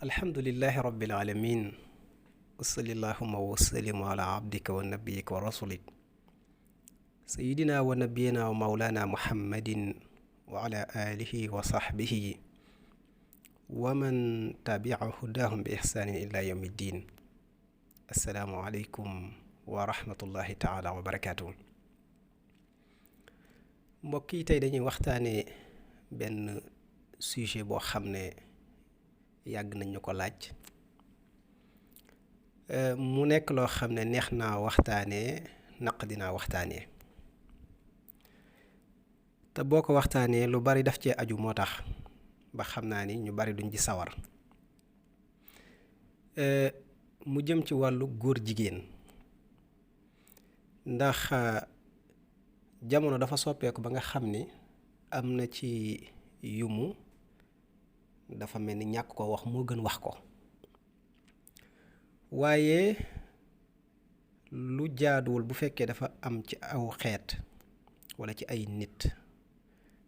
alhamdulillahi rabbil alamin wasalli allahuma wasallim ala abdika wa nabiyika wa rasulik sayidina wa nabiyina wa maulana muhammadin wa ala alihi wa sahbihi wa man tabi'a hudahum bi ihsanin ila yawmi ddin. assalaamu aleykum wa rahmatullahi taala wa barakatuh. mbokk yi tey dañuy waxtaane benn sujet boo xam ne yàgg nañ ñu ko laaj mu nekk loo xam ne neex naa waxtaanee naq dinaa waxtaanee te boo ko waxtaanee lu bari daf cee aju moo tax ba xam naa ni ñu bari duñ ci sawar. mu jëm ci wàllu góor jigéen ndax jamono dafa soppeeku ba nga xam ni am na ci yumu dafa mel ni ñàkk ko wax moo gën wax ko, waaye lu jaaduwul bu fekkee dafa am ci aw xeet walla ci ay nit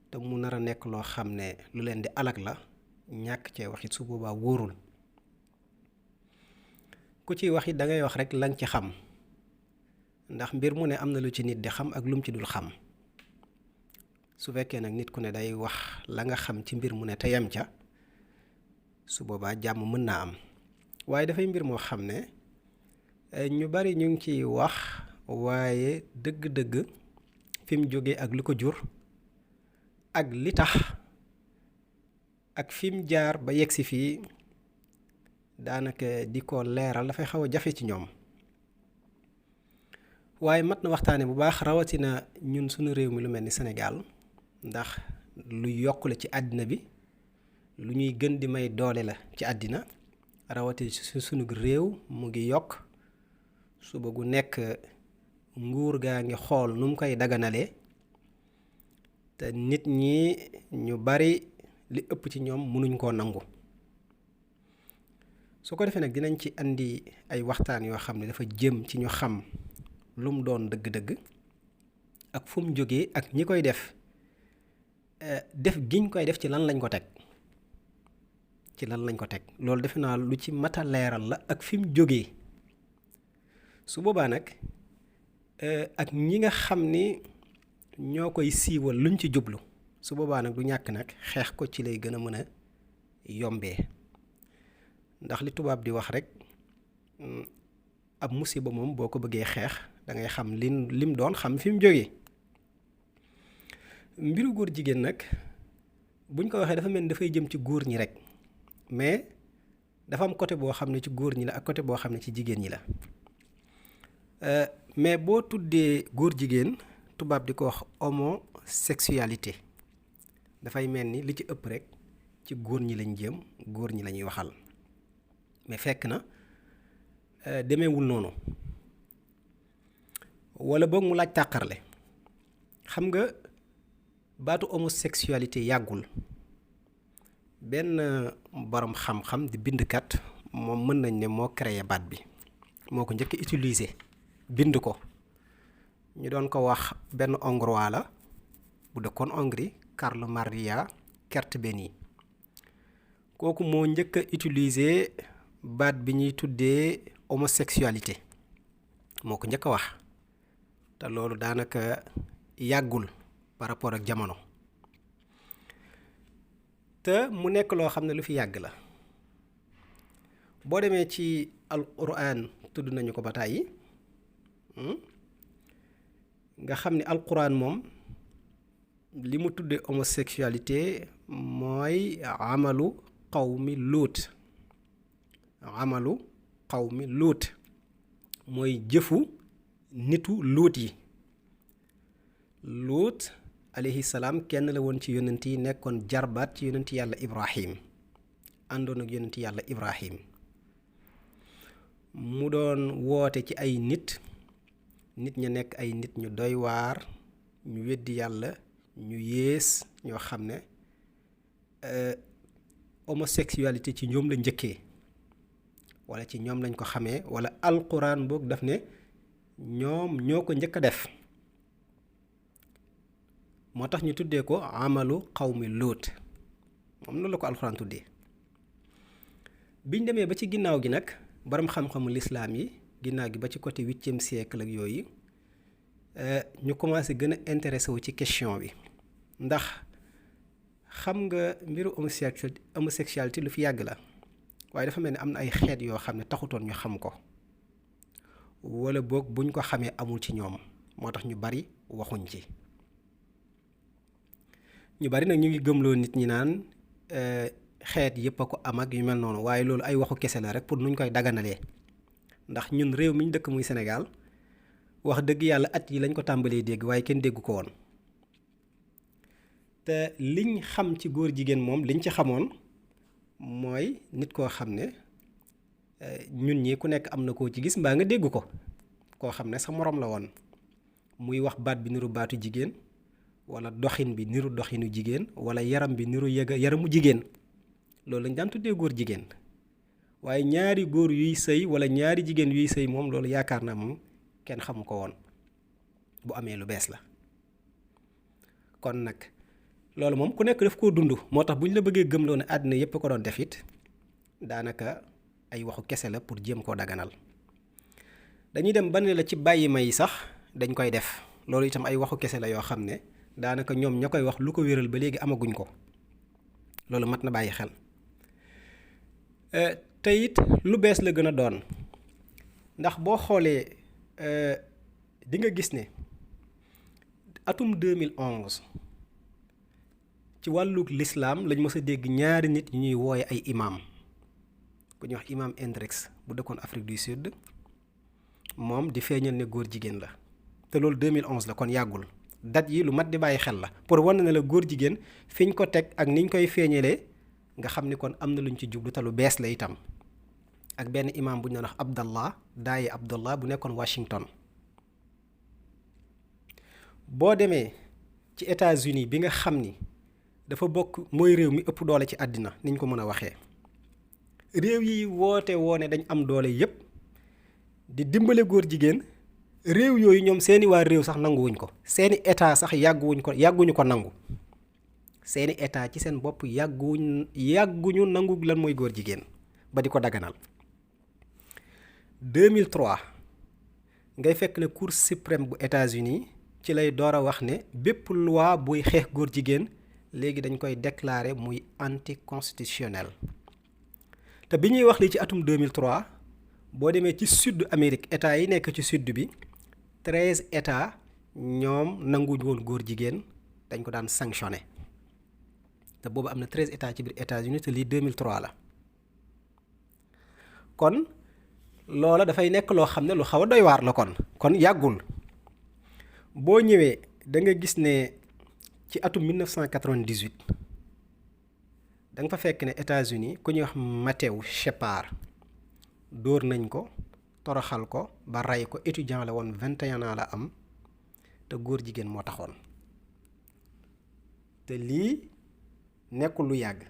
te mu nar a nekk loo xam ne lu leen di alag la, ñàkk cee wax it su boobaa wóorul. ku ciy wax it dangay wax rekk lañ ci xam, ndax mbir mu ne am na lu ci nit di xam ak lum ci dul xam. su fekkee nag nit ku ne day wax la nga xam ci mbir mu ne te yem ca, su boobaa jàmm mën naa am. waaye dafay mbir moo xam ne ñu bari ñu ngi ciy wax, waaye dëgg-dëgg fi mu jógee ak li ko jur ak li tax ak fi mu jaar ba yegsi fii daanaka di ko leeral dafay xaw a jafe ci ñoom. waaye mat na waxtaane bu baax, rawatina ñun suñu réew mi lu mel ni Sénégal, ndax lu yokk la ci àddina bi, lu ñuy gën di may doole la ci àddina, rawatina ci sunu réew mu ngi yokk. suba gu nekk nguur gaa ngi xool nu mu koy daganalee, te nit ñi ñu bari li ëpp ci ñoom mënuñ koo nangu. su ko defee nag dinañ ci andi ay waxtaan yoo xam ne dafa jëm ci ñu xam lu mu doon dëgg-dëgg ak fu mu jógee ak ñi koy def giñ koy def ci lan lañ ko teg. loolu defe naa lu ci mata leeral la ak fi mu jógee. su boobaa nag ak ñi nga xam ni ñoo koy siiwal luñ ci jublu, su boobaa nag du ñàkk nag xeex ko ci lay gën a mën a yombee. ndax li tubaab di wax rek, ab musiba moom boo ko bëggee xeex dangay xam lim doon, xam fi mu jógee. mbiru góor jigéen nag buñ ko waxee dafa mel ni dafay jëm ci góor ñi rek, mais dafa am côté boo xam ne ci góor ñi la ak côté boo xam ne ci jigéen ñi la. mais boo tuddee góor jigéen, tubaab di ko wax homosexualité, dafay mel ni li ci ëpp rek ci góor ñi lañ jëm, góor ñi la ñuy waxal. mais fekk na demeewul noonu, walla boog mu laaj tàqarle. xam nga baatu homosexualité yàggul, benn borom xam-xam di bindkat, moom mën nañ ne moo créé baat bi, moo ko njëkk a utiliser bind ko. ñu doon ko wax benn hongrois la bu dëkkoon Hongrie, Karl Maria Kertbeny. kooku moo njëkk a utiliser baat bi ñuy tuddee homosexualité, moo ko njëkk a wax. te loolu daanaka yàggul par rapport ak jamono, te mu nekk loo xam ne lu fi yàgg la. boo demee ci alquran tudd nañu ko ba tàyyi, nga xam ne alquran moom li mu tuddee homosexualité mooy amalu qawmi luut mooy jëfu nitu luut yi. luut alayhi salaam kenn la woon ci yonent yi, nekkoon jarbaat ci yonent yàlla Ibrahim, àndoon ak yonent yàlla Ibrahim. mu doon woote ci ay nit ña nekk ay nit ñu doy waar, ñu weddi yàlla, ñu yées, ñoo xam ne homosexualité ci ñoom la njëkkee, walla ci ñoom lañ ko xamee, walla alquran boog daf ne ñoom ñoo ko njëkk a def. moo tax ñu tuddee ko amalu qawmi luut, moom noonu la ko alxuraan tuddee. biñ demee ba ci ginnaaw gi nag borom xam-xamu lislaam yi ginnaaw gi ba ci côté 8e siècle ak yooyu ñu commencé gën a intéressé wu ci question bi ndax xam nga mbiru homosexualité lu fi yàgg la waaye dafa mel ni am na ay xeet yoo xam ne taxutoon ñu xam ko wala boog buñ ko xamee amul ci ñoom moo tax ñu bari waxuñ ci ñu bari nag ñu ngi gëmloo nit ñi naan xeet yépp a ko am ak yu mel noonu waaye loolu ay waxu kese la rek pour nuñ koy daganalee ndax ñun réew mi ñu dëkk muy Sénégal wax dëgg yàlla at yi lañ ko tàmbalee dégg waaye kenn déggu ko woon te liñ xam ci góor jigéen moom liñ ci xamoon mooy nit koo xam ne ñun ñi ku nekk am na koo ci gis mbaa nga dégg ko koo xam ne sa moroom la woon muy wax baat bi niru baatu jigéen wala doxin bi niru doxinu jigéen wala yaram bi niru yaramu jigéen loolu lañ daan tuddee góor jigéen waaye ñaari góor yuy sëy wala ñaari jigéen yuy sëy moom loolu yaakaar naa moom kenn xamu ko woon bu amee lu bees la kon nag loolu moom ku nekk daf koo dund moo tax bu ñu la bëggee gëmloo ne àddina yépp ko doon def it daanaka ay waxu kese la pour jéem koo daganal dañuy dem ba ne la ci bàyyi ma yi sax dañ koy def loolu itam ay waxu kese la yoo xam ne daanaka ñoom ña koy wax lu ko wéral ba léegi amaguñ ko loolu mat na bàyyi xel te it lu bees la gën a doon ndax boo xoolee di nga gis ne atum 2011 ci wàllug lislaam lañ mës a dégg ñaari nit ñu ñuy wooye ay imam ku ñuy wax imam Hendrix bu dëkkoon Afrique du Sud moom di feeñal ne góor jigéen la te loolu 2011 la kon yàggul date yi lu mat di bàyyi xel la pour wan ne la góor jigéen fiñ ko teg ak niñ koy feeñalee nga xam ni kon am na luñ ci jublu te lu bees la itam ak benn imam bu ñu doon wax Abdallah daaye Abdallah bu nekkoon Washington boo demee ci États-Unis bi nga xam ni dafa bokk mooy réew mi ëpp doole ci àddina niñ ko mën a waxee réew yi woote woone dañ am doole yépp di dimbale góor jigéen réew yooyu ñoom seeni waa réew sax nanguwuñ ko seeni état sax yàgguñu ko nangu seeni état ci seen bopp yàgguñu nangu lan mooy góor jigéen ba di ko daganal 2003 ngay fekk ne Cour suprême bu États-Unis ci lay door a wax ne bépp loi buy xeex góor jigéen léegi dañ koy déclarer muy anticonstitutionnel te bi ñuy wax li ci atum 2003 boo demee ci sud Amérique état yi nekk ci sud bi 13 états ñoom nanguñ woon góor jigéen dañ ko daan sanctionné te boobu am na 13 états ci biir États-Unis te lii 2003 la kon loola dafay nekk loo xam ne lu xaw a doy waar la kon yàggul boo ñëwee da nga gis ne ci atum 1998 da nga fa fekk ne États-Unis ku ñuy wax Matthew Shepard dóor nañ ko toroxal ko ba rey ko étudiant la woon 21 ans la am te góor jigéen moo taxoon te lii nekkul lu yàgg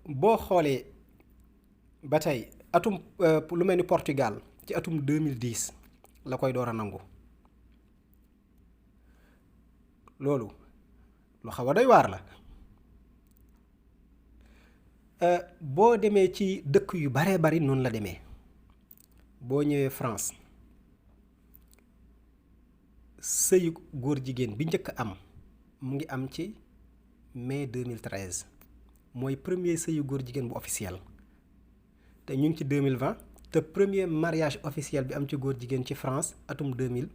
boo xoolee ba tey atum lu mel ni Portugal ci atum 2010 la koy door a nangu loolu lu xaw a doy waar la boo demee ci dëkk yu baree bari noonu la demee boo ñëwee France sëyu góor jigéen bi njëkk am mu ngi am ci mai 2013 mooy premier sëyu góor jigéen bu officiel te ñu ngi ci 2020 te premier mariage officiel bi am ci góor jigéen ci France atum 2000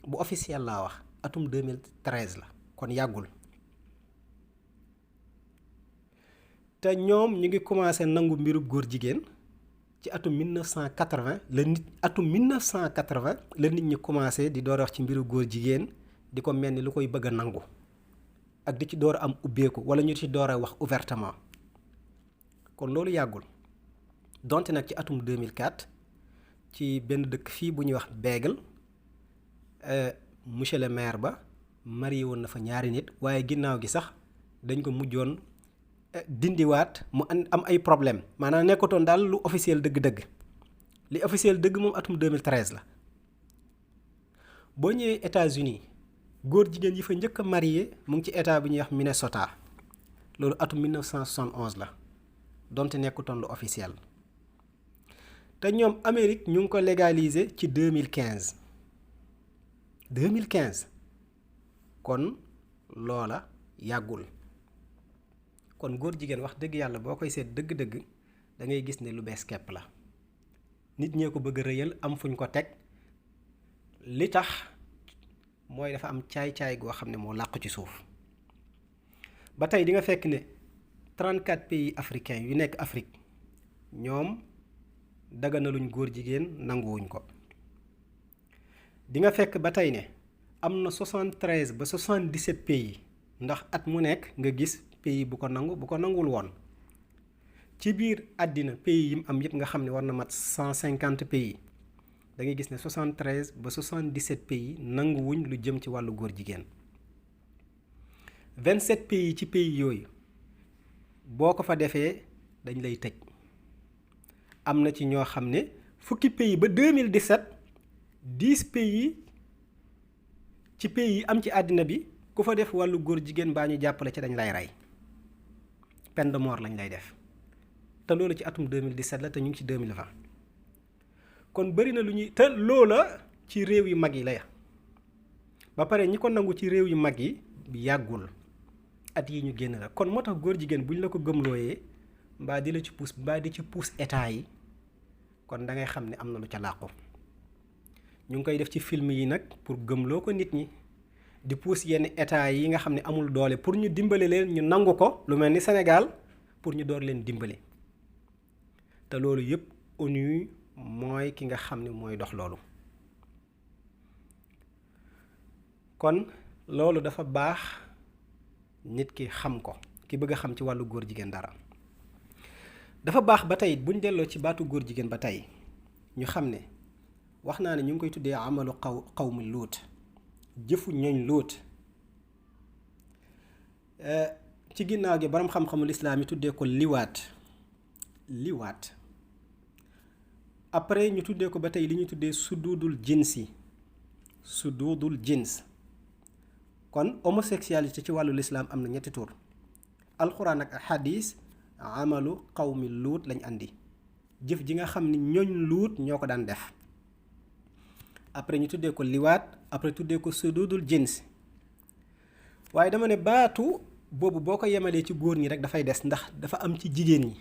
bu officiel laa wax atum 2013 la kon yàggul te ñoom ñu ngi commencé nangu mbirub góor jigéen ci atum 1980 la nit ñi commencé di door a wax ci mbiru góor jigéen di ko mel ni lu koy bëgg a nangu ak di ci door a am ubbeeku wala ñu ci door a wax ouvertement kon loolu yàggul donte nag ci atum 2004 ci benn dëkk fii bu ñuy wax Begle monsieur le maire ba marié woon na fa ñaari nit waaye ginnaaw gi sax dañ ko mujjoon dindiwaat mu am ay problème maanaam nekkatoon daal lu officiel dëgg-dëgg li officiel dëgg moom atum 2013 la boo ñëwee États-Unis góor jigéen yi fa njëkk a marié mu ngi ci état bi ñuy wax Minnesota loolu atum 1971 la donte nekkutoon lu officiel te ñoom Amérique ñu ngi ko légaliser ci 2015 kon loola yàggul kon góor jigéen wax dëgg yàlla boo koy seet dëgg-dëgg da ngay gis ne lu bees kepp la nit ñee ko bëgg a rëyal am fuñ ko teg li tax mooy dafa am caay-caay goo xam ne moo làqu ci suuf ba tey di nga fekk ne 34 pays africains yu nekk Afrique ñoom daganaluñ góor jigéen nanguwuñ ko di nga fekk ba tey ne am na 73 ba 77 pays ndax at mu nekk nga gis pays bu ko nanguwul woon ci biir àddina pays yi mu am yëpp nga xam ne war na mat 150 pays da ngay gis ne 73 ba 77 pays nanguwuñ lu jëm ci wàllu góor jigéen 27 pays ci pays yooyu boo ko fa defee dañ lay tëj am na ci ñoo xam ne fukki pays ba 2017 10 pays ci pays yi am ci àddina bi ku fa def wàllu góor jigéen baa ñu jàppale ci dañ lay rey peine de mort lañ lay def te loolu ci atum 2017 la te ñu ngi ci 2020 kon bëri na lu ñuy te loola ci réew yu mag yi la ba pare ñi ko nangu ci réew yu mag yi yàggul at yi ñu génn la kon moo tax góor jigéen buñ la ko gëmlooyee mbaa di la ci pousse mbaa di ci pousse état yi kon da ngay xam ne am na lu ca làqu ñu ngi koy def ci film yi nag pour gëmloo ko nit ñi di pousse yenn état yi nga xam ne amul doole pour ñu dimbale leen ñu nangu ko lu mel ni Sénégal pour ñu door leen dimbale te loolu yëpp ONU mooy ki nga xam ne mooy dox loolu kon loolu dafa baax nit ki xam ko ki bëgg a xam ci wàllu góor jigéen dara dafa baax ba tey buñ delloo ci baatu góor jigéen ba tey ñu xam ne wax naa ne ñu ngi koy tuddee amalu xawmi luut jëfu ñooñ luut ci ginnaaw gi borom xam-xamul islaam yi tuddee ko liwaat après ñu tuddee ko ba tey li ñu tuddee sududul jins kon homosexualité ci wàllu lislaam am na ñetti tur alxuraan ak hadis amalu xawmi luut lañ andi jëf ji nga xam ni ñooñ luut ñoo ko daan def après ñu tuddee ko liwaat après tuddee ko sududul jins waaye dama ne baatu boobu boo ko yemalee ci góor ñi rek dafay des ndax dafa am ci jigéen ñi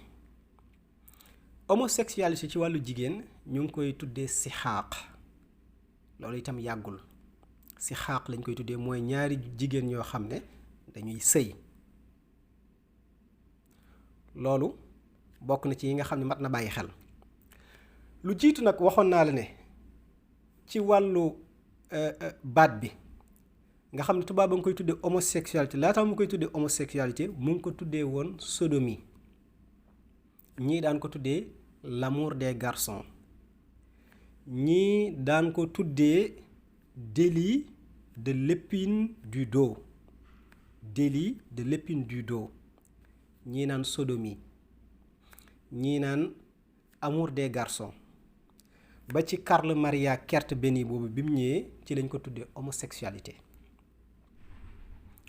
homosexualité ci wàllu jigéen ñu ngi koy tuddee si xaaq loolu itam yàggul si xaaq lañ koy tuddee mooy ñaari jigéen ñoo xam ne dañuy sëy loolu bokk na ci yi nga xam ne mat na bàyyi xel lu jiitu nag waxoon naa la ne ci wàllu baat bi nga xam ne tubaab ba nga koy tuddee homosexualité laata mu koy tuddee homosexualité mu ngi ko tuddee woon sodomie ñii daan ko tuddee l'amour des garçons ñii daan ko tuddee délit de l'épine du dos ñii naan sodomie ñii naan amour des garçons ba ci Karl Maria Kertészény boobu bi mu ñëwee ci lañ ko tuddee homosexualité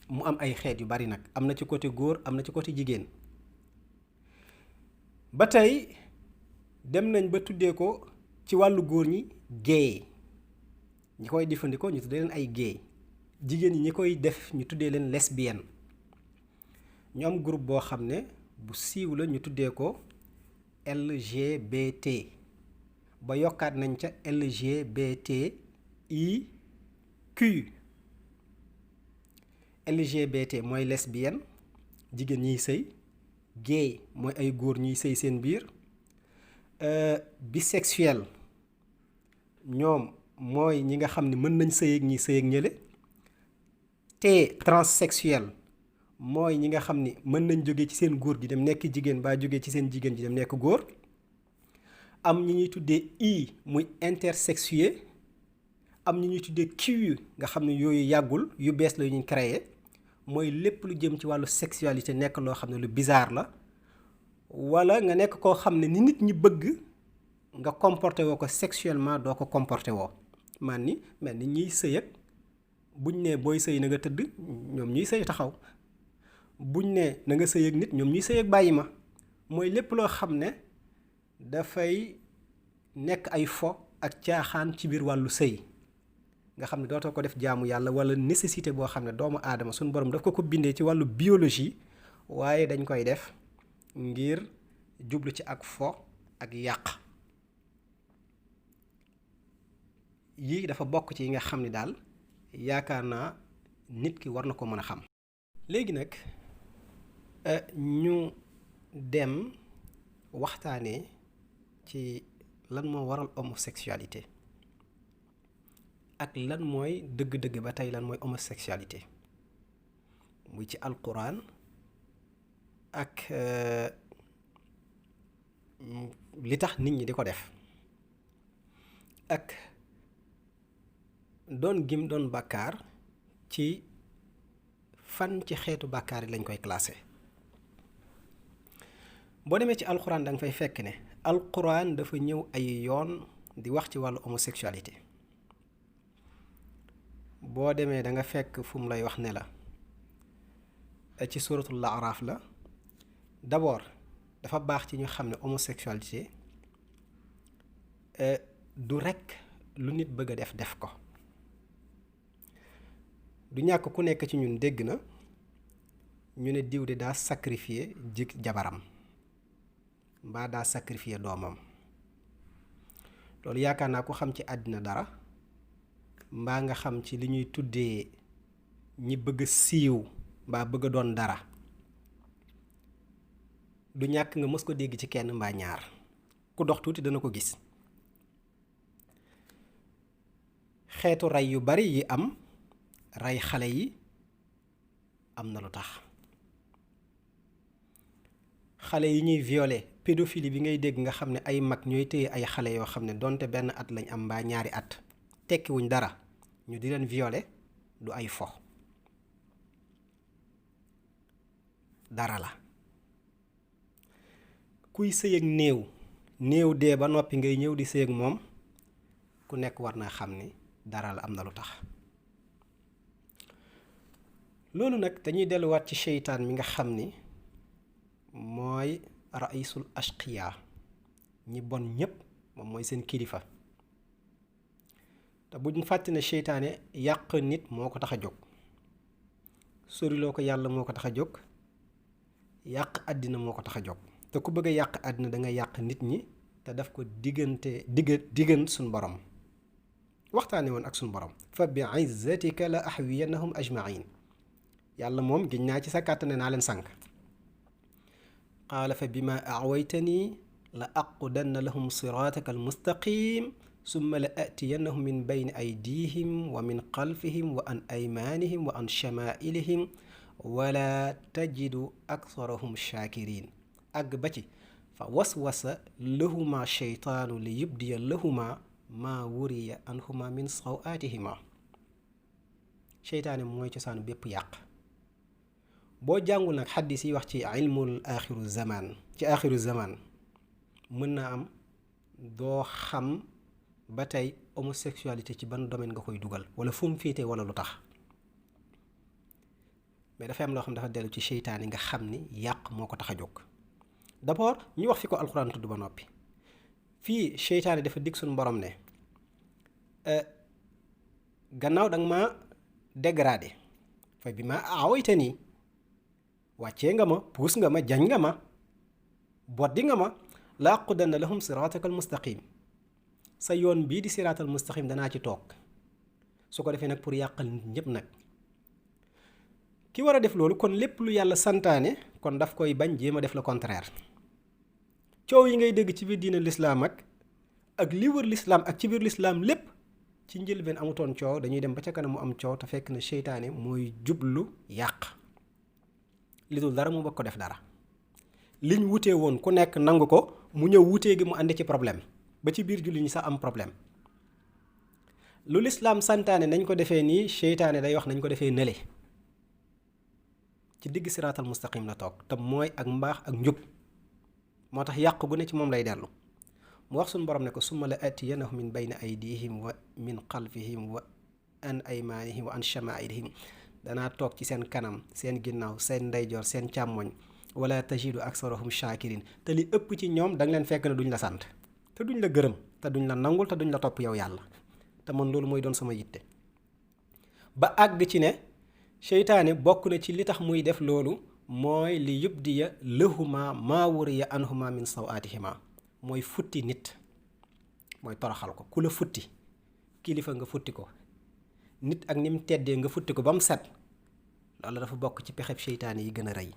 mu am ay xeet yu bari nag am na ci côté góor am na ci côté jigéen ba tey dem nañ ba tuddee ko ci wàllu góor ñi gay ñi koy jëfandikoo ñu tuddee leen ay gay jigéen ñi koy def ñu tuddee leen lesbienne ñu am groupe boo xam ne bu siiw la ñu tuddee ko LGBT ba yokkaat nañ ca LGBT mooy lesbienne jigéen ñiy sëy gay mooy ay góor ñuy sëy seen biir bisexuel ñoom mooy ñi nga xam ne mën nañ sëy ak ñi sëy ak ñële te transsexuel mooy ñi nga xam ni mën nañ jóge ci seen góor gi dem nekk jigéen baa jóge ci seen jigéen ji dem nekk góor am ñi ñuy tuddee muy intersexué am ñi ñuy tuddee Q nga xam ne yooyu yàggul yu bees la yu ñu créé mooy lépp lu jëm ci wàllu sexualité nekk loo xam ne lu bizarre la wala nga nekk koo xam ne ni nit ñi bëgg nga comporté woo ko sexuellement doo ko comporté woo mel ni ñiy sëy ak buñ ne booy sëy na nga tëdd ñoom ñuy sëy taxaw buñ ne na nga sëy ak nit ñoom ñuy sëy ak bàyyi ma mooy lépp loo xam ne dafay nekk ay fo ak caaxaan ci biir wàllu sëy nga xam ne dootoo ko def jaamu yàlla wala nécessité boo xam ne doomu aadama suñu borom daf ko bindee ci wàllu biologie waaye dañ koy def ngir jublu ci ak fo ak yàq yii dafa bokk ci yi nga xam ne daal yaakaar naa nit ki war na ko mën a xam. léegi nag ñu dem waxtaanee ci lan moo waral homosexualité ak lan mooy dëgg-dëgg ba tey lan mooy homosexualité muy ci alquran ak li tax nit ñi di ko def ak doon gim doon bàkkaar ci fan ci xeetu bàkkaar yi lañ koy classé. boo demee ci alquran da nga fay fekk ne alquran dafa ñëw ay yoon di wax ci wàllu homosexualité. boo demee da nga fekk fu mu lay wax ne la ci suratul Araf la d'abord dafa baax ci ñu xam ne homosexualité du rekk lu nit bëgg a def ko. du ñàkk ku nekk ci ñun dégg na ñu ne diw de daa sacrifier jabaram mbaa daa sacrifier doomam loolu yaakaar naa ku xam ci àddina dara mbaa nga xam ci li ñuy tuddee ñi bëgg siiw mbaa bëgg doon dara du ñàkk nga mës ko dégg ci kenn mbaa ñaar ku dox tuuti dana ko gis. xeetu rey yu bari yi am rey xale yi am na lu tax xale yi ñuy violer pédophilie bi ngay dégg nga xam ne ay mag ñooy téye ay xale yoo xam ne donte benn at lañ am mbaa ñaari at tekkiwuñ dara ñu di leen violer du ay fo dara la. kuy sëy ak néew dee ba noppi ngay ñëw di sëy ak moom ku nekk war naa xam ni dara la am na lu tax. loolu nag dañuy delluwaat ci seytaan mi nga xam ni mooy raisul ashqiya ñi bon ñépp moom mooy seen kilifa te buñ fàtte ne seytaane yàq nit moo ko tax a jóg soriloo ko yàlla moo ko tax a jóg yàq àddina moo ko tax a jóg te ku bëgg a yàq àddina da nga yàq nit ñi te daf ko diggan suñ borom waxtaane woon ak suñ borom fa bi izzatika la ahwiyannahum ajmain yàlla moom giñ naa ci sa kàttane naa leen sànk qaala fa bima awaytani la aqudanna lahum siraataka almustaqim summa la atiyannahum min bayni aydihim wa min xalfihim wa an aymanihim wa an shamaa'ilihim wala tajidu aktharahum shakirin àgg ba ci fa waswasa lahuma sheytaanu li yubdiya lahuma maa wuriya anhuma min sawaatihima seytaane mooy cosaanu bépp yàq. boo jàngul nag xaddis yi wax ci ilmul axiru zaman mën na am doo xam ba tey homosexualité ci ban domaine nga koy dugal wala fu mu féete wala lu tax mais dafa am loo xam dafa dellu ci seytaan yi nga xam ni yàq moo ko tax a jóg. d'abord ñu wax fi ko alxuraan tudd ba noppi fii seytaan yi dafa dig suñu borom ne gannaaw danga ma dégradé fa bi ma aawayte nii wàccee nga ma puus nga ma jañ nga ma boddi nga ma la aqudanna lahum siraataka almustaqim sa yoon bii di siraatal mustaqim danaa ci toog su ko defee nag pour yàqal nit ñépp nag ki war a def loolu kon lépp lu yàlla santaane kon daf koy bañ jéem a def le contraire coow yi ngay dégg ci biir diina lislaam ak li wër lislaam ak ci biir lislaam lépp ci njëlbeen amutoon coow dañuy dem ba ca kanam mu am coow te fekk na seytaane mooy jublu yàq li dul dara mu bëgg ko def dara liñ wutee woon ku nekk nangu ko mu ñëw wutee gi mu àndi ci problème ba ci biir julli ñi sax am problème lu lislaam santaane nañ ko defee nii seytaane day wax nañ ko defee nële ci digg siraatal mustaqim la toog te mooy ak mbaax ak njub moo tax yàq gu ne ci moom lay dellu mu wax suñu borom ne ko summa la atiyannahum min bayni aydihim wa min xalfihim wa an aymanihim wa an shamaa'ilihim danaa toog ci seen kanam seen ginnaaw seen ndeyjoor seen càmmoñ wala tajidu aksarahum shakirin te li ëpp ci ñoom da nga leen fekk ne duñ la sant te duñ la gërëm te duñ la nangul te duñ la topp yow yàlla te man loolu mooy doon sama yitte ba àgg ci ne seytaane bokk na ci li tax muy def loolu mooy li yubdiya lahuma maa wuriya anhuma min sawaatihima mooy futti nit mooy toroxal ko ku la futti kilifa nga futti ko nit ak ni mu teddee nga futti ko ba mu set loolu dafa bokk ci pexeb seytaane yi gën a rëy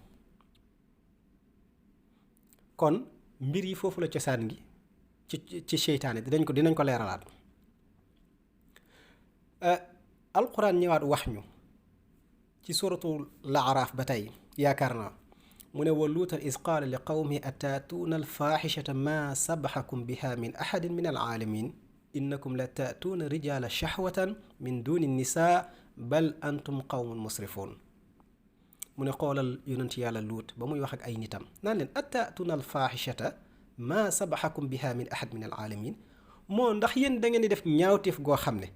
kon mbir yi foofu la cosaan gi ci seytaane dinañ ko leeralaat alquran ñëwaat wax ñu ci suratul laaraaf ba tey yaakaar naa mu ne wa luutan is qaala li qawmihi ataatuuna alfaaxishata maa sabaxakum biha min ahadin min alaalamin innakum la taatuuna rijaala shahwatan min duni nisaa bal antum qawmun musrifuun mu ne xoolal yonent yàlla luut ba muy wax ak ay nitam naan leen ataatuuna alfaaxishata maa sabaxakum biha min ahad min alaalamin moo ndax yéen da ngeen di def ñaawteef goo xam ne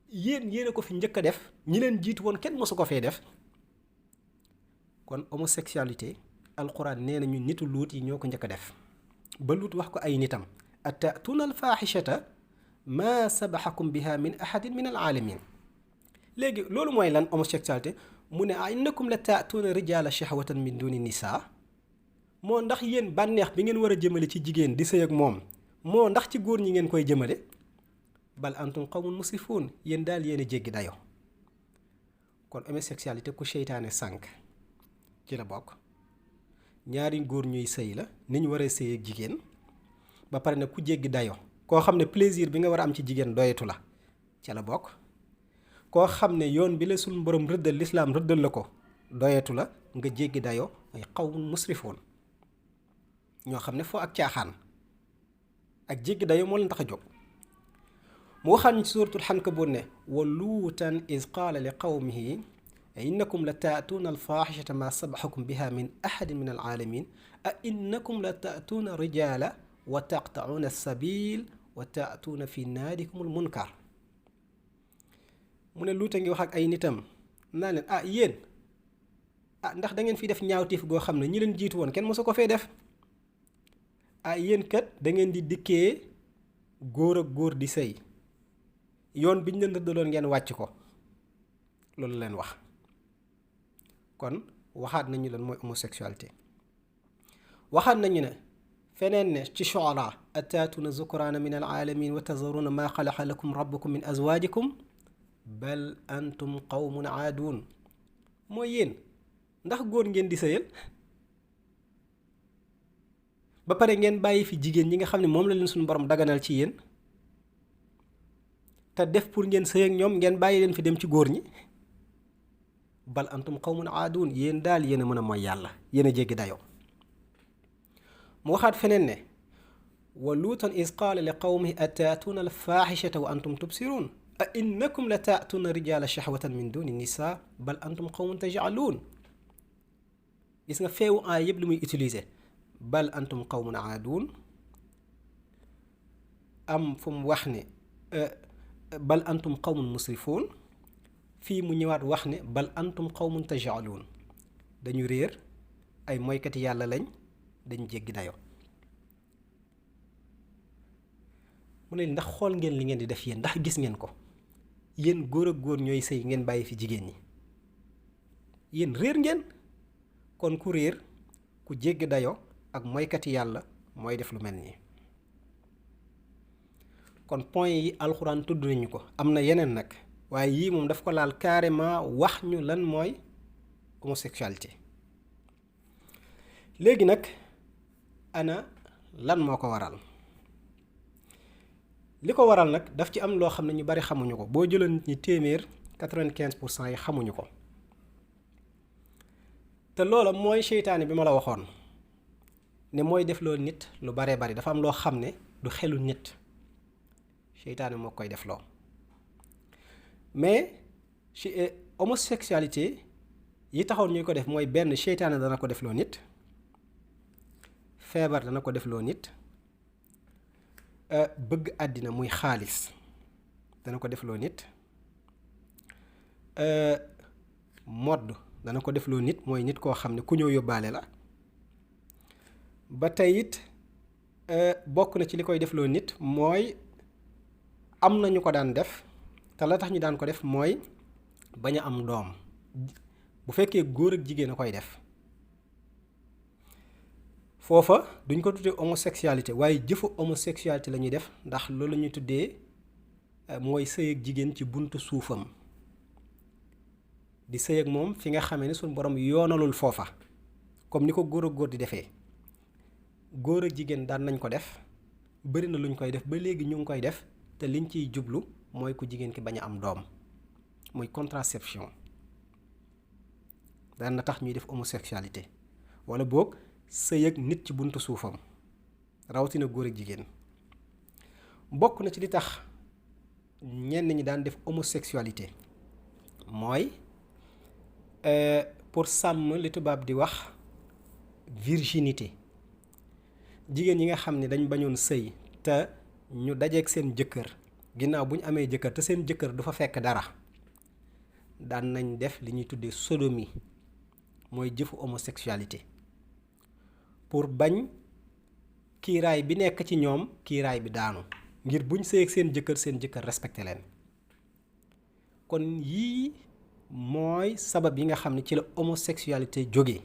yéen a ko fi njëkk a def ñi leen jiitu woon kenn mosu ko fee def kon homosexualité alquran nee na ñu nitu luut yi ñoo ko njëkk a def ba luut wax ko ay nitam ataatuuna alfaaxishata maa sabaxakum biha min ahadin min alaalamin léegi loolu mooy lan homosexualité mu ne a innakum la taatuuna rijaala shahwatan min duni nisaa moo ndax yéen bànneex bi ngeen war a jëmale ci jigéen di sëy ak moom moo ndax ci góor ñi ngeen koy jëmale bal antum qawmun musrifuun yéen daal yéen a jéggi dayo kon homosexualité ku seytaane sànk ci la bokk ñaari góor ñuy sëy la ni ñu war a sëy ak jigéen ba pare ne ku jéggi dayo koo xam ne plaisir bi nga war a am ci jigéen doyetu la ca la bokk koo xam ne yoon bi la suñu borom rëddal lislaam rëddal la ko doyetu la nga jéggi dayo ay qawmun musrifuun ñoo xam ne foo ak caaxaan ak jéggi dayo moo leen tax a jóg mu waxaan ci suuratul Ankabut ne wa luutan iz qaala li qawmihi innakum la taatuuna alfaaxishata maa sabaxakum biha min ahadin min alaalamin a innakum la taatuuna rijaala wa taqta'uuna alsabil wa taatuuna fi naadikum almunkar mu ne luuta ngi wax ak ay nitam naa leen yéen ndax da ngeen fi def ñaawtiif goo xam ne ñi leen jiitu woon kenn mosu ko fee def yéen kat da ngeen di dikkee góor ak góor di sëy yoon bi ñu leen rëddaloon ngeen wàcc ko loolu leen wax kon waxaat nañu lan mooy homosexualité waxaat nañu ne feneen ne ci Shu'ara ataatuna zukraana min alaalamin wa tazaruna maa xalaqa lakum rabbukum min azwaajikum bal antum qawmun aaduun mooy yéen ndax góor ngeen di sëyal ba pare ngeen bàyyi fi jigéen ñi nga xam ne moom la leen suñu borom daganal ci yéen te def pour ngeen sëy ak ñoom ngeen bàyyi leen fi dem ci góor ñi bal antum qawmun aaduun yéen daal yéen a mën a mooy yàlla yéen a jéggi dayoo mu waxaat feneen ne wa luutan is qaala li qawmihi ataatuuna alfaaxishata wa antum tubsiruun a innakum la taatuuna rijaala shahwatan min duni nisaa bal antum qawmun tajhaluun gis nga feewu aay yëpp lu muy utiliser bal antum qawmun aaduun am fu mu wax ne bal antum qawmun musrifuun fii mu ñëwaat wax ne bal antum qawmun tajhaluun dañu réer ay moykati yàlla lañ dañu jéggi dayo mu ne ndax xool ngeen li ngeen di def yéen ndax gis ngeen ko yéen góor ak góor ñooy sëy ngeen bàyyi fi jigéen ñi yéen réer ngeen kon ku réer ku jéggi dayo ak moykati yàlla mooy def lu mel nii kon point yi alxuraan tudd nañu ko am na yeneen nag waaye yii moom daf ko laal carrément wax ñu lan mooy homosexualité léegi nag ana lan moo ko waral li ko waral nag daf ci am loo xam ne ñu bari xamuñu ko boo jëloon nit ñi téeméer 95% yi xamuñu ko te loola mooy seytaane bi ma la waxoon ne mooy def loo nit lu baree bari dafa am loo xam ne du xelu nit seytaane moo koy def loo mais ci homosexualité yi taxoon ñuy ko def mooy benn seytaane dana ko def loo nit feebar dana ko def loo nit bëgg àddina muy xaalis dana ko def loo nit modd dana ko defloo nit mooy nit koo xam ne ku ñëw yóbbaale la ba tey it bokk na ci li koy defloo nit mooy am na ñu ko daan def te la tax ñu daan ko def mooy bañ a am doom bu fekkee góor ak jigéen a koy def foofa duñ ko tuddee homosexualité waaye jëfu homosexualité la ñuy def ndax loolu la ñuy tuddee mooy sëy ak jigéen ci buntu suufam di sëy ak moom fi nga xamee ne suñu borom yoonalul foofa comme ni ko góor ak góor di defee góor ak jigéen daan nañ ko def bari na luñ koy def ba léegi ñu ngi koy def te liñ ciy jublu mooy ku jigéen ki bañ a am doom muy contraception daan na tax ñuy def homosexualité wala boog sëy ak nit ci buntu suufam rawatina góor ak jigéen bokk na ci li tax ñenn ñi daan def homosexualité mooy pour sàmm li tubaab di wax virginité jigéen yi nga xam ne dañ bañoon sëy te ñu dajeek seen jëkkër ginnaaw bu ñu amee jëkkër te seen jëkkër du fa fekk dara daan nañ def li ñuy tuddee sodomie mooy jëfu homosexualité pour bañ kiiraay bi nekk ci ñoom kiiraay bi daanu ngir buñ sëy ak seen jëkkër respecté leen kon yii mooy sabab yi nga xam ne ci la homosexualité jógee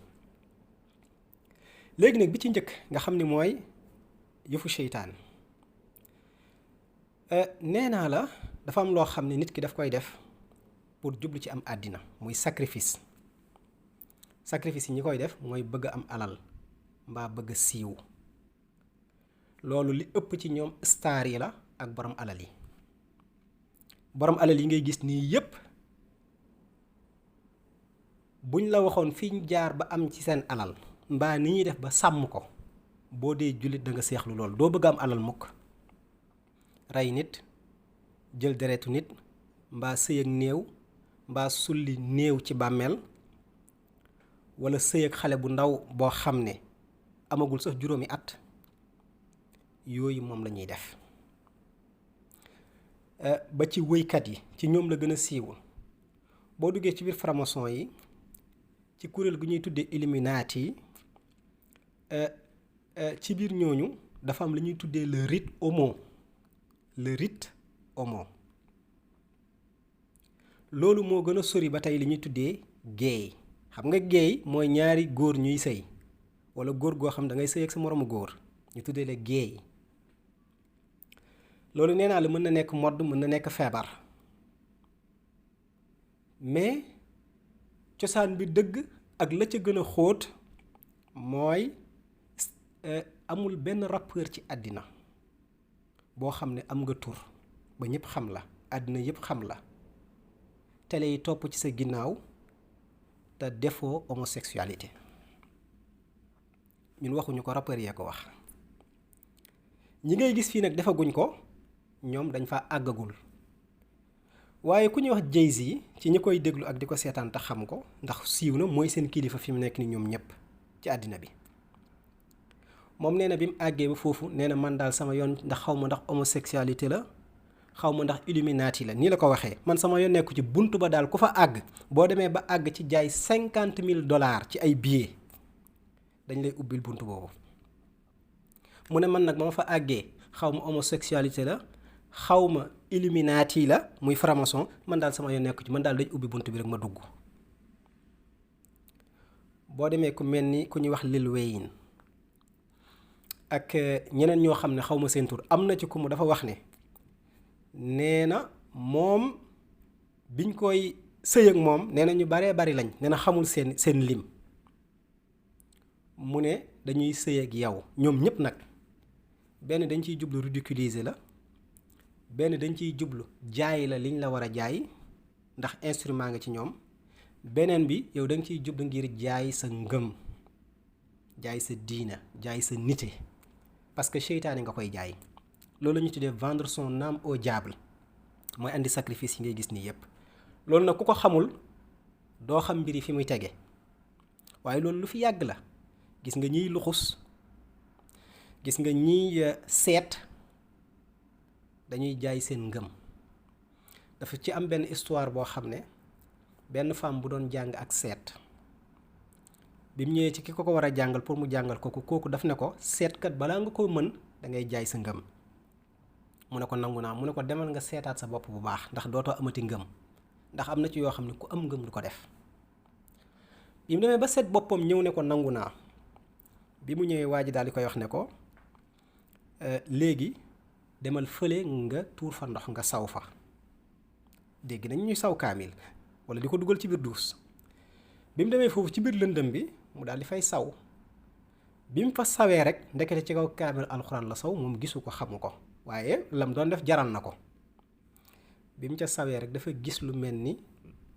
léegi nag bi ci njëkk nga xam ni mooy yëfu seytaan nee naa la dafa am loo xam ne nit ki daf koy def pour jublu ci am àddina muy sacrifice yi ñi koy def mooy bëgg am alal mbaa bëgg siiw loolu li ëpp ci ñoom star yi la ak borom alal yi ngay gis nii yépp buñ la waxoon fi ñu jaar ba am ci seen alal mbaa ni ñuy def ba sàmm ko boo dee jullit da nga seexlu loolu doo bëgg am alal mukk rey nit jël deretu nit mbaa sëy ak néew mbaa sulli néew ci bàmmeel wala sëy ak xale bu ndaw boo xam ne amagul sax juróomi at yooyu moom la ñuy def ba ci wëykat yi ci ñoom la gën a siiw boo duggee ci biir franc-maçon yi ci kuréel gu ñuy tuddee Illuminati yi ci biir ñooñu dafa am li ñuy tuddee le rite homo loolu moo gën a sori ba tey li ñuy tuddee gay xam nga gay mooy ñaari góor ñuy sëy wala góor goo xam da ngay sëy ak sa moroomu góor ñu tuddee la gay loolu nee naa la mën na nekk modd mën na nekk feebar mais cosaan bi dëgg ak la ca gën a xóot mooy amul benn rappeur ci àddina boo xam ne am nga tur ba ñëpp xam la àddina yëpp xam la télé yi topp ci sa ginnaaw te defoo homosexualité ñun waxuñu ko rappeur yee ko wax ñi ngay gis fii nag defaguñ ko ñoom dañ fa àggagul waaye ku ñuy wax Jay-Z ci ñi koy déglu ak di ko seetaan te xam ko ndax siiw na mooy seen kilifa fi mu nekk ni ñoom ñëpp ci àddina bi moom nee na bi mu àggee ba foofu nee na man daal sama yoon ndax xaw ma ndax homosexualité la xaw ma ndax Illuminati la nii la ko waxee man sama yoon nekku ci bunt ba daal ku fa àgg boo demee ba àgg ci jaay $50,000 ci ay billets dañ lay ubbil bunt boobu mu ne man nag ba ma fa àggee xaw ma homosexualité la xaw ma Illuminati la muy franc-maçon man daal sama yoon nekku ci man daal dañ ubbi bunt bi rek ma dugg boo demee ku mel ni ku ñuy wax Lil Wayne ak ñeneen ñoo xam ne xaw ma seen tur am na ci ku mu dafa wax ne nee na moom biñ koy sëy ak moom nee na ñu baree bari lañ nee na xamul seen lim mu ne dañuy sëy ak yow ñoom ñëpp nag benn dañ ciy jublu ridiculiser la benn dañ ciy jublu jaay la liñ la war a jaay ndax instrument nga ci ñoom beneen bi yow da nga ciy jublu ngir jaay sa ngëm jaay sa diina jaay sa nite parce que seytaane nga koy jaay loolu la ñu tuddee vendre son âme au diable mooy andi sacrifice yi ngay gis nii yépp loolu nag ku ko xamul doo xam mbir yi fi muy tege waaye loolu lu fi yàgg la gis nga ñiy luxus gis nga ñiy seet dañuy jaay seen ngëm dafa ci am benn histoire boo xam ne benn femme bu doon jàng ak seet bi mu ñëwee ci ki ko war a jàngal pour mu jàngal ko kooku daf ne ko seetkat balaa nga ko mën da ngay jaay sa ngëm. mu ne ko nangu naa mu ne ko demal nga seetaat sa bopp bu baax ndax dootoo amati ngëm ndax am na ci yoo xam ne ku am ngëm du ko def. bi mu demee ba seet boppam ñëw ne ko nangu naa bi mu ñëwee waa ji daal di koy wax ne ko léegi demal fële nga tuur fa ndox nga saw fa. dégg nañ ñuy saw kaamil wala di ko dugal ci biir duus. bi mu demee foofu ci biir lëndëm bi mu daal di fay saw bi mu fa sawee rek ndekete ci kaw kaamil alxuraan la saw moom gisu ko xamu ko waaye lam doon def jaral na ko. bi mu ca sawee rek dafa gis lu mel ni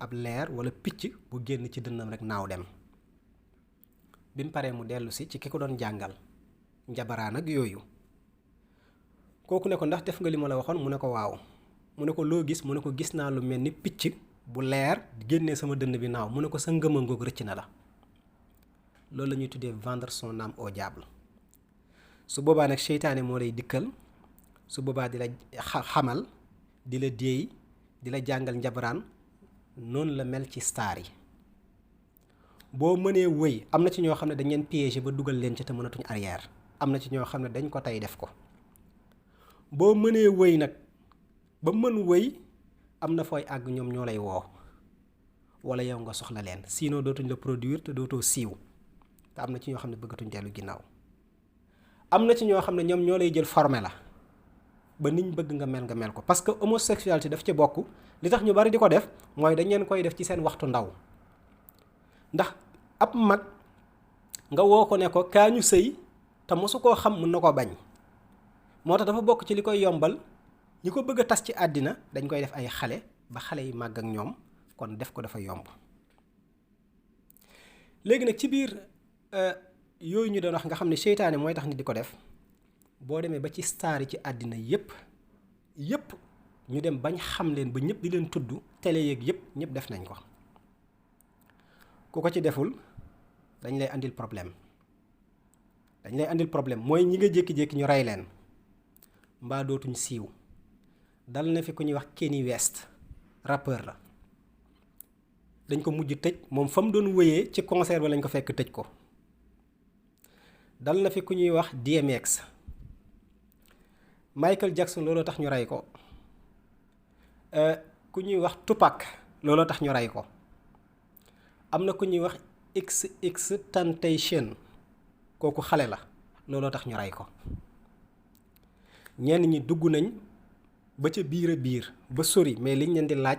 ab leer wala picc bu génn ci dënnam rek naaw dem. bi mu paree mu dellu si ci ki ko doon jàngal njabaraan ak yooyu kooku ne ko ndax def nga li ma la waxoon mu ne ko waaw. mu ne ko loo gis mu ne ko gis naa lu mel ni picc bu leer génnee sama dënn bi naaw mu ne ko sa ngëma ngoog rëcc na la. loolu la ñuy tuddee vendre son âme au diable. su boobaa nag seytaane moo lay dikkal su boobaa di la xamal di la déey di la jàngal njabaraan noonu la mel ci star yi. boo mënee wëy am na ci ñoo xam ne dañ leen piégé ba dugal leen ci te mënatuñ arrière am na ci ñoo xam ne dañ ko tey def ko. boo mënee wëy nag ba mën wëy am na fooy àgg ñoom ñoo lay woo wala yow nga soxla leen sinon dootuñ la produire te dootoo siiw te am na ci ñoo xam ne bëggatuñ dellu ginnaaw. am na ci ñoo xam ne ñoom ñoo lay jël formé la ba niñ bëgg nga mel ko parce que homosexualité daf ci bokk li tax ñu bari di ko def mooy dañ leen koy def ci seen waxtu ndaw. ndax ab mag nga woo ko ne ko kaa ñu sëy te mosu koo xam mën na ko bañ moo tax dafa bokk ci li koy yombal ñi ko bëgg a tas ci àddina dañ koy def ay xale ba xale yi màgg ak ñoom kon def ko dafa yomb. léegi nag ci biir yooyu ñu doon wax nga xam ne seytaane mooy tax nit di ko def boo demee ba ci star yi ci àddina yépp ñu dem bañ xam leen ba ñëpp di leen tudd télé yeeg yépp ñëpp def nañ ko. ku ko ci deful dañ lay andil problème mooy ñi nga jékki-jékki ñu rey leen mbaa dootuñ siiw. dal na fi ku ñuy wax Kanye West rappeur la dañ ko mujj tëj moom fa mu doon wëyee ci concert ba lañ ko fekk tëj ko. dal na fi ku ñuy wax DMX Michael Jackson looloo tax ñu rey ko. ku ñuy wax Tupac looloo tax ñu rey ko. am na ku ñuy wax XXXTentacion kooku xale la looloo tax ñu rey ko. ñenn ñi dugg nañ ba ca biir a biir ba sori mais liñ leen di laaj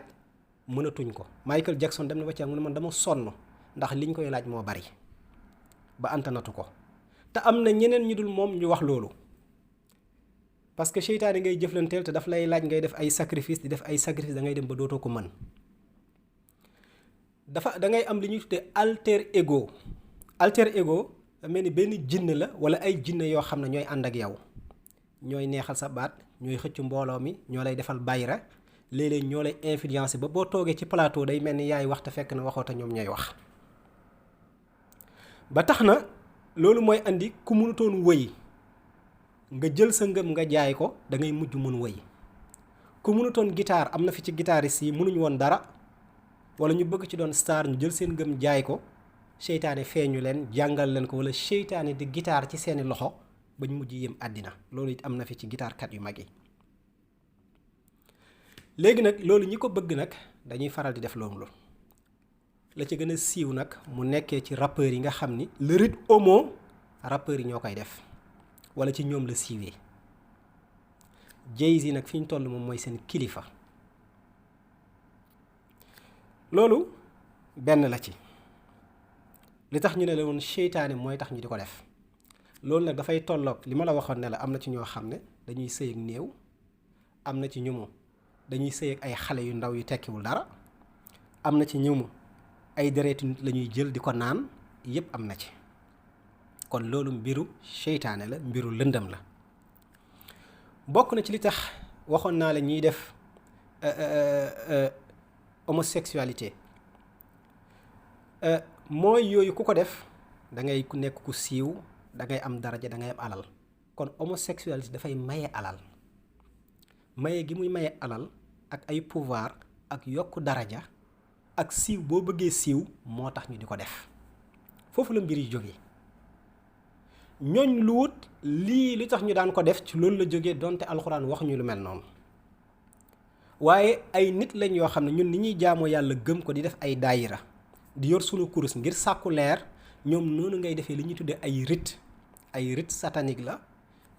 mënatuñ ko. Michael Jackson dem na ba ca mu ne man dama sonn ndax liñ koy laaj moo bari ba antanatu ko te am na ñeneen ñi dul moom ñu wax loolu parce que seytaane ngay jëflanteel te daf lay laaj ngay def ay sacrifice di def ay sacrifice da ngay dem ba dootoo ko mën. da ngay am li ñuy tuddee alter ego mel ni benn jinne la wala ay jinne yoo xam ne ñooy ànd ak yow ñooy neexal sa baat ñooy xëcc mbooloo mi ñoo lay defal bayra léeg-léeg ñoo lay influencer ba boo toogee ci plateau day mel ni yaay wax te fekk na waxoo te ñoom ñooy wax. ba tax na loolu mooy andi ku mënutoon wëy nga jël sa ngëm nga jaay ko da ngay mujj mën wëy. ku mënutoon guitare am na fi ci guitariste yi mënuñ woon dara wala ñu bëgg ci doon star ñu jël seen ngëm jaay ko seytaane feeñu leen jàngal leen ko wala seytaane di guitare ci seeni loxo bañ mujj yëm àddina loolu it am na fi ci guitare kat yu mag yi. léegi nag loolu ñi ko bëgg nag dañuy faral di def loolu la ci gën a siiw nag mu nekkee ci rappeurs yi nga xam ni le rite homo rappeurs yi ñoo koy def wala ci ñoom la siiwee. Jay-Z nag fi ñu toll moom mooy seen kilifa. loolu benn la ci li tax ñu ne la woon seytaane mooy tax ñu di ko def loolu nag dafay tolloog li ma la waxoon ne la am na ci ñoo xam ne dañuy sëy ak néew am na ci ñumu dañuy sëy ak ay xale yu ndaw yu tekkiwul dara am na ci ñumu ay deretu nit la ñuy jël di ko naan yépp am na ci. kon loolu mbiru seytaane la mbiru lëndëm la. bokk na ci li tax waxoon naa la ñuy def homosexualité mooy yooyu ku ko def da ngay ku nekk ku siiw da ngay am daraja da ngay am alal. kon homosexualité dafay maye alal maye gi muy maye alal ak ay pouvoir ak yokk daraja ak siiw boo bëggee siiw moo tax ñu di ko def foofu la mbir yi jógee ñooñ lu wut lii li tax ñu daan ko def ci loolu la jógee donte alxuraan wax ñu lu mel noonu waaye ay nit lañ yoo xam ne ñun ni ñuy jaamoo yàlla gëm ko di def ay daayira di yor sunu kurus ngir sàkku leer ñoom noonu ngay defee li ñuy tuddee ay rite satanique la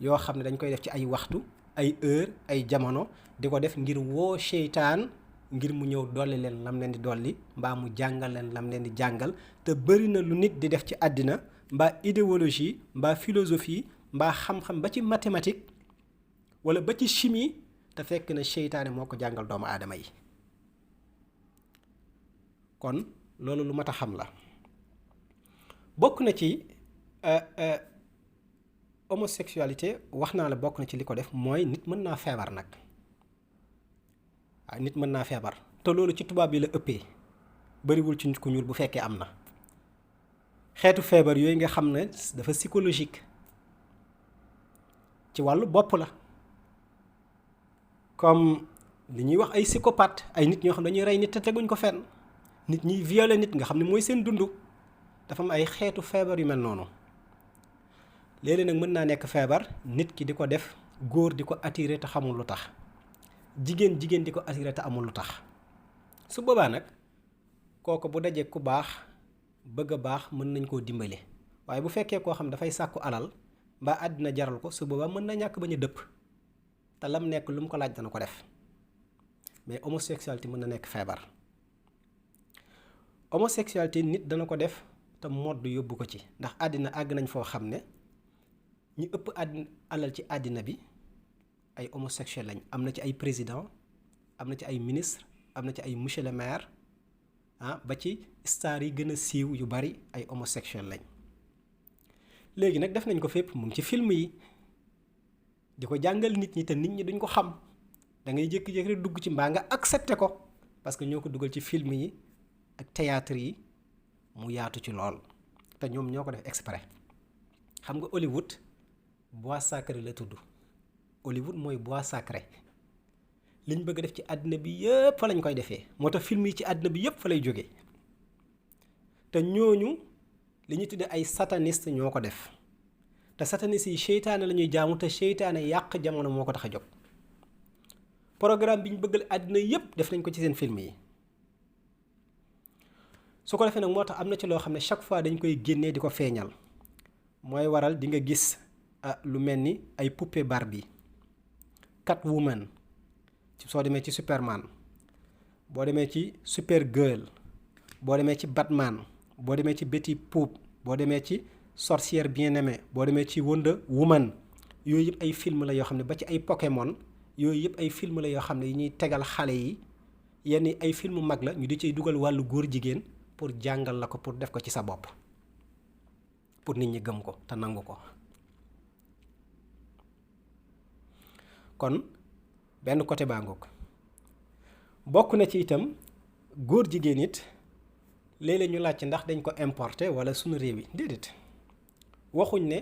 yoo xam ne dañ koy def ci ay waxtu ay heure ay jamono di ko def ngir woo seytaan ngir mu ñëw dolli leen lam leen di dolli mbaa mu jàngal leen lam leen di jàngal te bëri na lu nit di def ci àddina mbaa idéologie mbaa philosophie mbaa xam-xam ba ci mathématique wala ba ci chimie te fekk na seytaane moo ko jàngal doomu aadama yi kon loolu lu mat a xam la bokk na ci homosexualité wax naa la bokk na ci li ko def mooy nit mën naa feebar nag waaw nit mën naa feebar te loolu ci tubaab yi la ëppee bariwul ci nit ku ñuul bu fekkee am na xeetu feebar yooyu nga xam ne dafa psychologique ci wàllu bopp la comme li ñuy wax ay psychopathe ay nit ñoo xam ne dañuy rey nit te teguñ ko fenn nit ñiy violer nit nga xam ne mooy seen dund dafa am ay xeetu feebar yu mel noonu léeg-léeg nag mën naa nekk feebar nit ki di ko def góor di ko attirer te xamul lu tax jigéen di ko attirer te amul lu tax su boobaa nag kooku bu dajee ku baax bëgg a baax mën nañ koo dimbale waaye bu fekkee koo xam dafay sàkku alal mbaa àddina jaral ko su boobaa mën na ñàkk bañ a dëpp te lam nekk lu mu ko laaj dana ko def mais homosexualité mën na nekk feebar homosexualité nit dana ko def te modd yóbbu ko ci ndax àddina àgg nañ foo xam ne ñi ëpp alal ci àddina bi ay homosexuel lañ am na ci ay président am na ci ay ministre am na ci ay monsieur le maire ba ci star yi gën a siiw yu bari ay homosexuel lañ léegi nag def nañ ko fépp mu ngi ci film yi di ko jàngal nit ñi te nit ñi duñ ko xam da ngay jékki-jékki rek dugg ci mbaa nga accepté ko parce que ñoo ko dugal ci film yi ak théâtre yi mu yaatu ci lool te ñoom ñoo ko def exprès xam nga Hollywood bois sacré la tudd Hollywood mooy bois sacré liñ bëgg def ci àddina bi yëpp fa lañ koy defee moo tax film yi ci àddina bi yëpp fa lay jóge te ñooñu li ñu tuddee ay sataniste ñoo ko def te sataniste yi seytaane la ñuy jaamu te seytaane yàq jamono moo ko tax a jóg programme bi ñu bëggal àddina yëpp def nañ ko ci seen film yi su ko defee nag moo tax am na ci loo xam ne chaque fois dañ koy génnee di ko feeñal mooy waral di nga gis lu mel ni ay poupée Barbie Catwoman soo demee ci Superman boo demee ci Supergirl boo demee ci Batman boo demee ci Betty Boop boo demee ci Sorcière bien-aimée boo demee ci Wonder Woman yooyu yëpp ay film la yoo xam ne ba ci ay Pokémon yooyu yëpp ay film la yoo xam ne yi ñuy tegal xale yi yenn ay film mag la ñu di ciy dugal wàllu góor jigéen pour jàngal la ko pour def ko ci sa bopp pour nit ñi gëm ko te nangu ko kon benn côté baa ngoog bokk na ci itam góor jigéen it léeg-léeg ñu laaj ndax dañ ko importer wala suñu réew yi déedéet waxuñ ne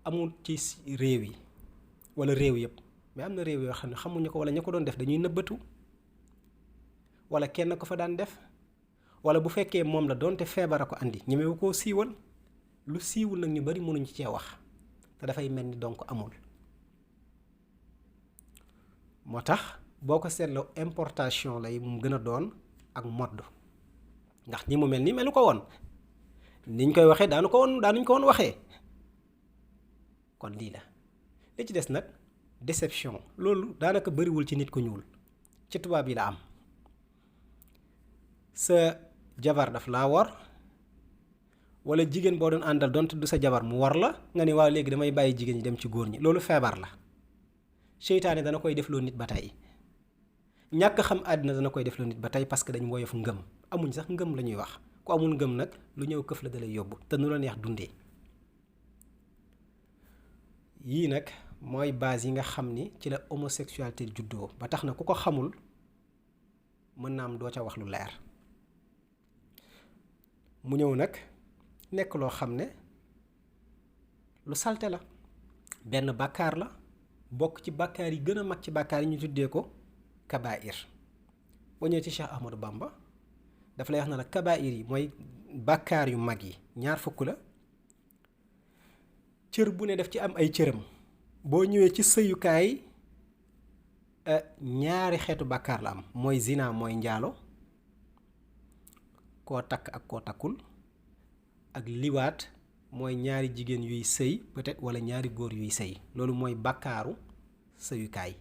amul ci réew yi wala réew yëpp mais am na réew yoo xam ne xamuñu ko wala ña ko doon def dañuy nëbbatu wala kenn ko fa daan def wala bu fekkee moom la doonte feebar a ko andi ñemewu koo siiwal lu siiwul nag ñu bari mënuñ ci cee wax te dafay mel ni donc amul moo tax boo ko seetloo importation lay mu gën a doon ak modd ndax ñi mu mel ni melu ko woon niñ koy waxee daanuñ ko woon waxee kon lii la li ci des nag déception loolu daanaka bariwul ci nit ku ñuul ci tubaab yi la am sa jabar daf laa war wala jigéen boo doon àndal donte du sa jabar mu war la nga ni waaw léegi damay bàyyi jigéen ñi dem ci góor ñi loolu feebar la seytaane dana koy defloo nit ba tey ñàkk xam àddina dana koy defloo nit ba tey parce que dañ woyof ngëm amuñ sax ngëm la ñuy wax ku amul ngëm nag lu ñëw këf la dalay yóbbu te nu la neex dundee yii nag mooy base yi nga xam ni ci la homosexualité juddoo ba tax na ku ko xamul mën naa am doo ca wax lu leer mu ñëw nag nekk loo xam ne lu salte la benn bàkkaar la bokk ci bàkkaar yi gën a mag ci bàkkaar yi ñu tuddee ko kabaa'ir boo ñëwee ci Cheikh Ahmadou Bamba dafa lay wax na la kabaa'ir yi mooy bàkkaar yu mag yi ñaar fukk la. cër bu ne def ci am ay cëram boo ñëwee ci sëyukaay ñaari xeetu bàkkaar la am mooy zina mooy njaalo koo takk ak koo takkul ak liwaat mooy ñaari jigéen yuy sëy peut-être wala ñaari góor yuy sëy loolu mooy bàkkaaru sëyukaay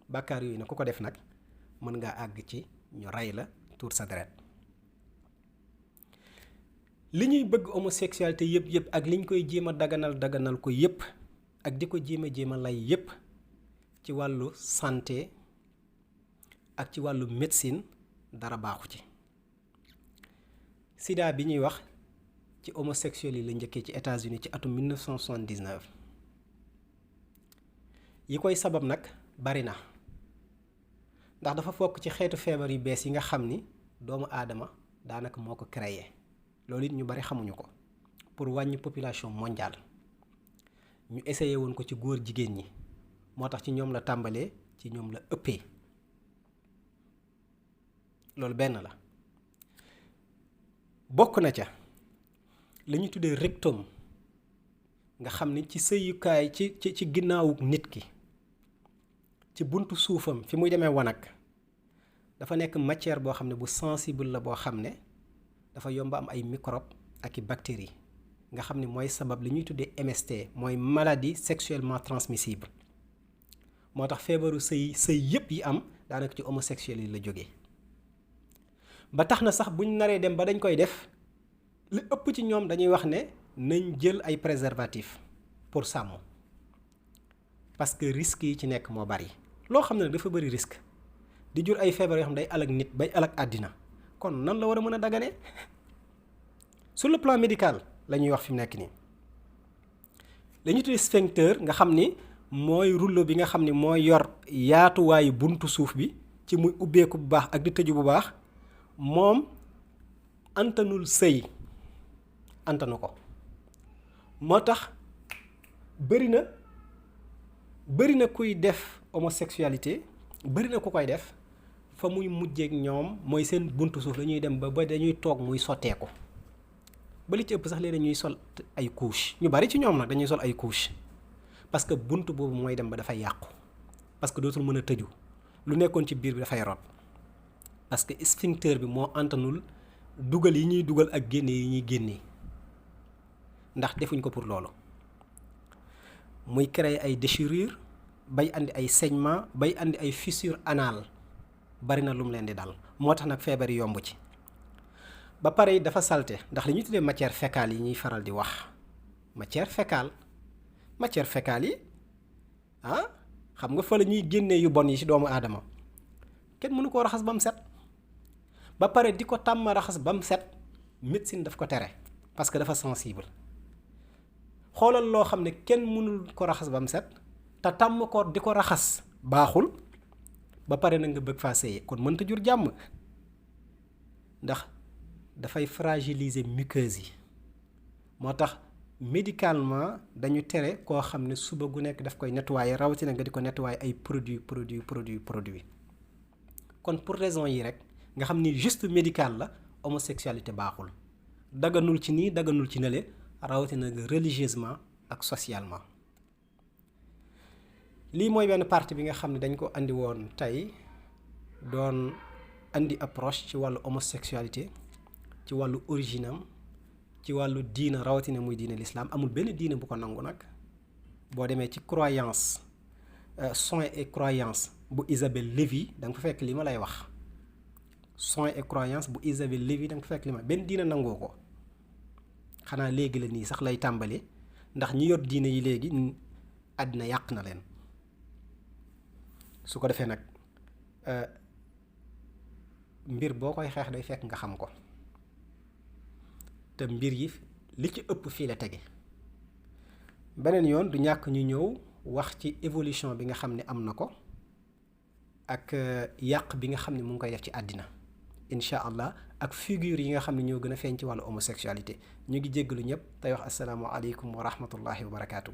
bàkkaar yooyu nag ku ko def nag mën ngaa àgg ci ñu rey la tuur sa deret li ñuy bëgg homosexualité yëpp ak li ñu koy jéem a daganal ko yëpp ak di ko jéem a lay yëpp ci wàllu santé ak ci wàllu médecine dara baaxu ci sida bi ñuy wax ci homosexuels yi la njëkkee ci États-Unis ci atum 1979 yi koy sabab nag bari na ndax dafa fokk ci xeetu feebar yu bees yi nga xam ni doomu aadama daanaka moo ko créé loolu it ñu bari xamuñu ko pour wàññi population mondiale ñu essayé woon ko ci góor jigéen ñi moo tax ci ñoom la tàmbalee ci ñoom la ëppee loolu benn la bokk na ca la ñu tuddee rectum nga xam ni ci sëyukaay ci ginnaawu nit ki ci buntu suufam fi muy demee wanag dafa nekk matière boo xam ne bu sensible la boo xam ne dafa yomb am ay microbe ak i bactéries nga xam ne mooy sabab li ñuy tuddee MST mooy maladie sexuellement transmissible moo tax feebaru sëy yëpp yi am daanaka ci homosexuel yi la jógee ba tax na sax buñ naree dem ba dañ koy def li ëpp ci ñoom dañuy wax ne nañ jël ay préservatifs pour sàmm parce que risques yi ci nekk moo bari loo xam ne nag dafa bari risque di jur ay feebar yoo xam ne day alag nit bay alag àddina kon nan la war a mën a dagane sur le plan médical la ñuy wax fi mu nekk nii la ñuy tuddee sphincter nga xam ni mooy rouleau bi nga xam ni mooy yor yaatuwaayu buntu suuf bi ci muy ubbeeku bu baax ak di tëju bu baax moom antanul sëy antanu ko moo tax bëri na kuy def homosexualité bëri na ku koy def fa muy mujjeek ñoom mooy seen buntu suuf dañuy dem ba dañuy toog muy sotteeku ba li ci ëpp sax léegi ñuy sol ay couche ñu bari ci ñoom nag dañuy sol ay couche parce que buntu boobu mooy dem ba dafay yàqu parce que dootul mën a tëju lu nekkoon ci biir bi dafay rot parce que sphincter bi moo antanul dugal yi ñuy dugal ak génne yi ñuy génne ndax defuñ ko pour loolu muy créer ay déchirure bay andi ay saignement bay andi ay fissure anale bari na lu mu leen di dal moo tax nag feebar yi yomb ci ba pare dafa salte ndax li ñuy tuddee matière fécale yi ñuy faral di wax matière fécale yi xam nga fa la ñuy génnee yu bon yi ci doomu aadama kenn mënu koo raxas ba mu set ba pare di ko tàmm raxas ba mu set médecine daf ko tere parce que dafa sensible xoolal loo xam ne kenn mënul ko raxas ba mu set te tàmm ko di ko raxas baaxul ba pare na nga bëgg faa sëye kon mënta jur jàmm ndax dafay fragiliser muqueuse yi moo tax médicalement dañu tere koo xam ne suba gu nekk daf koy nettoyer rawatina nga di ko nettoyer ay produit kon pour raison yi rek nga xam ni juste médical la homosexualité baaxul daganul ci nii daganul ci nële rawatina nga religieusement ak socialement lii mooy benn partie bi nga xam ne dañ ko andi woon tey doon andi approche ci wàllu homosexualité ci wàllu originam ci wàllu diina rawatina muy diina l'islam amul benn diina bu ko nangu nag boo demee ci croyance soins et croyance bu Isabelle Lévy da nga fa fekk li ma lay wax soins et croyance bu Isabelle Lévy da nga fa fekk li ma benn diina nangoo ko xanaa léegi la nii sax lay tàmbali ndax ñi yor diina yi léegi àddina yàq na leen su ko defee nag mbir boo koy xeex day fekk nga xam ko te mbir yi li ci ëpp fii la tege beneen yoon du ñàkk ñu ñëw wax ci évolution bi nga xam ne am na ko ak yàq bi nga xam ne mu ngi koy def ci àddina incha allah ak figure yi nga xam ne ñoo gën a feeñ ci wàllu homosexualité ñu ngi jéggalu ñëpp tey wax asalaamu aleykum wa rahmatullahi wa barakaatu.